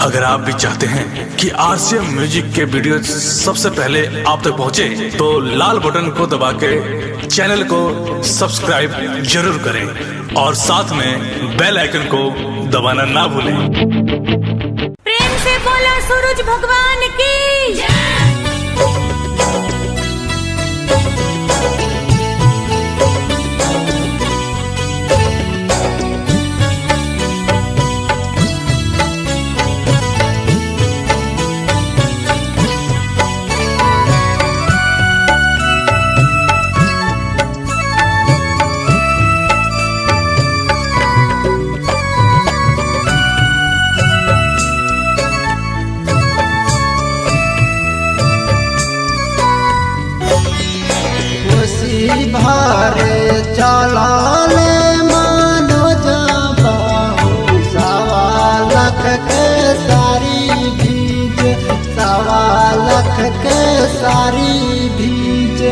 अगर आप भी चाहते हैं कि आरसीएम म्यूजिक के वीडियो सबसे पहले आप तक पहुंचे, तो लाल बटन को दबा के चैनल को सब्सक्राइब जरूर करें और साथ में बेल आइकन को दबाना ना भूलें। प्रेम से बोला सूरज भगवान की भारे चलाले मानो जबाहु, सवा लाख के सारी भीज, सवा लाख के सारी भीज,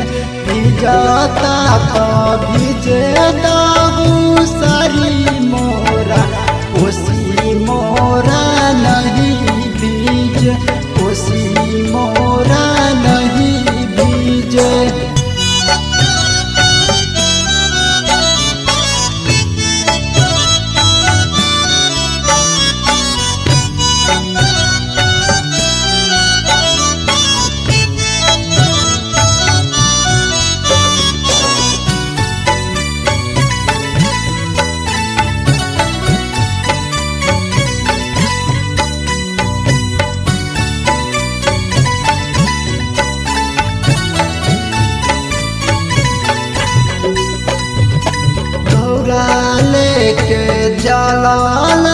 भिजता तो भीजे दाऊ सारी मोरा, कोसी मोरा नहीं भीज, कोसी मोरा नहीं भीजे। लेके जलाल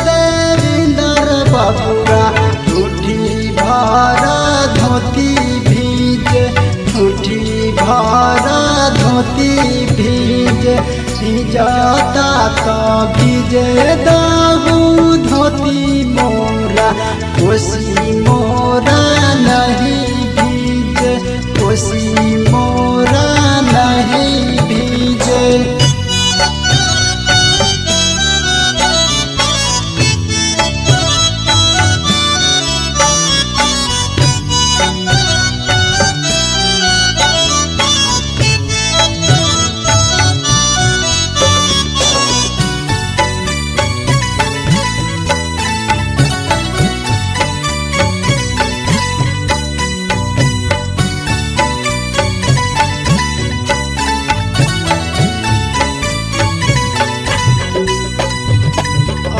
देविंदर बबुआ, ठूठी भरा धोती भीज, ठूठी भरा धोती भीज, भिजता तो भीजे दाऊ धोती मोरा, कोसी मोरा नहीं भीज, कोसी मोरा नहीं भीजे।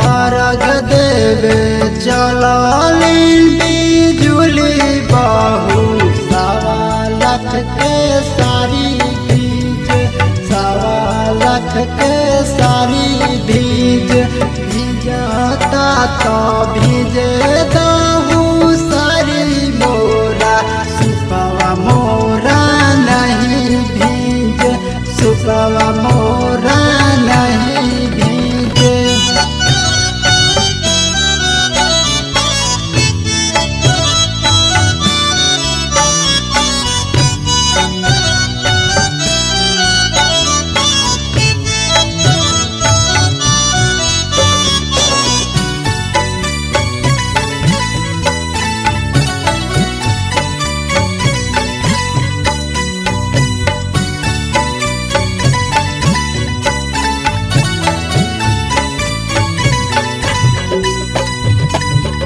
अर्घ देवे चलाली बिजुली बाहु, सवा लाख के सारी भीज, सवा लाख के सारी भीज, भिजता तो भीजे दाऊ सारी मोरा, सुपवा मोरा नहीं भीज, सुपवा मोरा नहीं भीज।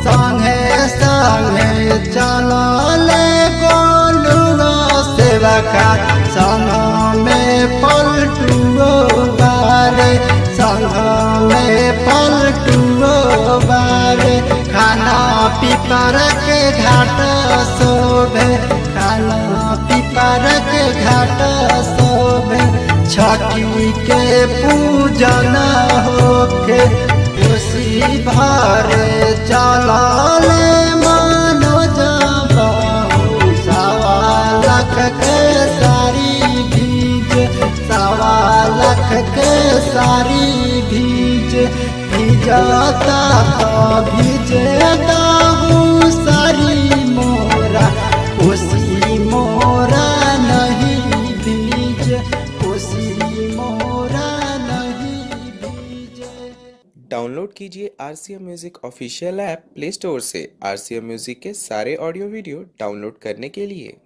संगे संगे चलाले गोलुआ सेवका, संग में पलटुओ बारे, संग में पलटुओ बारे, खाना पीपर के घाट शोभे, खाना पीपर के घाट शोभे, छठी के पूजन होके, कोसी भारे चलाले मानो जबाहु, सवा लाख के सारी भीज, सवा लाख के सारी भीज, भिजता तो भीजे दाऊ सारी मोरा, कोसी मोरा नहीं भीज, कोसी मोरा नहीं भीज। डाउनलोड कीजिए RCM music official app play store से RCM म्यूजिक के सारे ऑडियो वीडियो डाउनलोड करने के लिए।